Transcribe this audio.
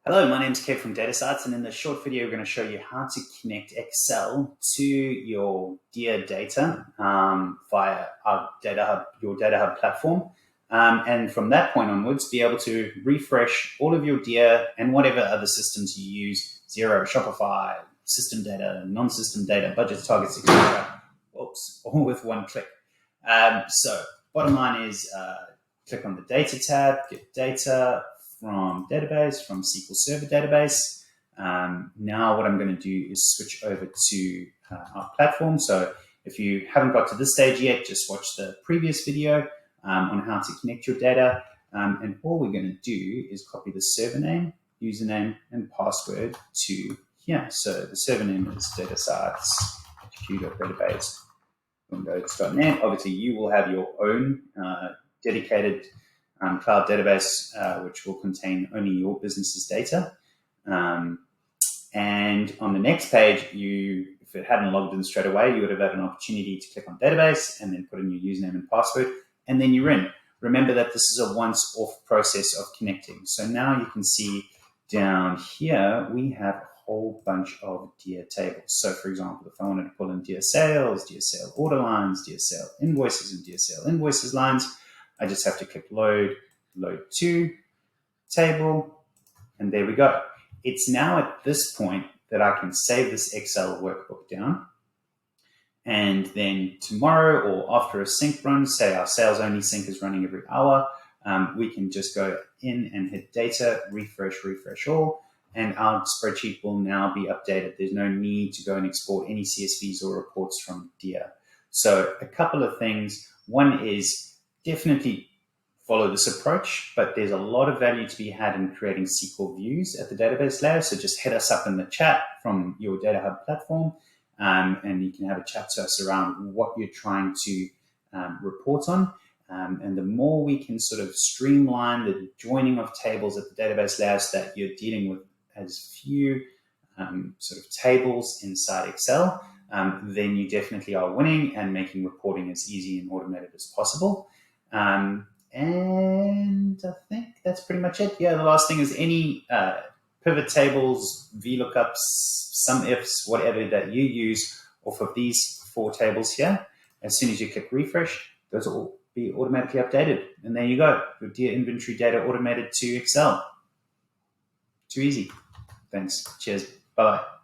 Hello, my name is Kev from Data Sites, and in this short video, we're going to show you how to connect Excel to your Dia data via our your Data Hub platform. And from that point onwards, be able to refresh all of your Dia and whatever other systems you use, Xero, Shopify, system data, non-system data, budgets, targets, etc. Oops, all with one click. So bottom line is click on the Data tab, get data from database, from SQL Server database. Now what I'm going to do is switch over to our platform. So if you haven't got to this stage yet, just watch the previous video on how to connect your data. And all we're going to do is copy the server name, username, and password to here. So the server name is datascience.hq.database.net. Obviously, you will have your own dedicated cloud database, which will contain only your business's data. And on the next page, if it hadn't logged in straight away, you would have had an opportunity to click on database and then put in your username and password, and then you're in. Remember that this is a once-off process of connecting. So now you can see down here, we have a whole bunch of Dia tables. So for example, if I wanted to pull in Dia sales, Dia sale order lines, Dia sale invoices, and Dia sale invoices lines, I just have to click load to table, and there we go. It's now at this point that I can save this Excel workbook down. And then tomorrow or after a sync run, say our sales only sync is running every hour, we can just go in and hit data, refresh all, and our spreadsheet will now be updated. There's no need to go and export any CSVs or reports from Dia. So a couple of things. One is definitely follow this approach, but there's a lot of value to be had in creating SQL views at the database layer. So just hit us up in the chat from your Data Hub platform, and you can have a chat to us around what you're trying to report on. And the more we can sort of streamline the joining of tables at the database layer so that you're dealing with as few sort of tables inside Excel, then you definitely are winning and making reporting as easy and automated as possible. And I think that's pretty much it. Yeah, the last thing is any pivot tables, VLOOKUPs, sum ifs, whatever that you use off of these 4 tables here. As soon as you click refresh, those will all be automatically updated. And there you go, your Dia inventory data automated to Excel. Too easy. Thanks. Cheers. Bye-bye.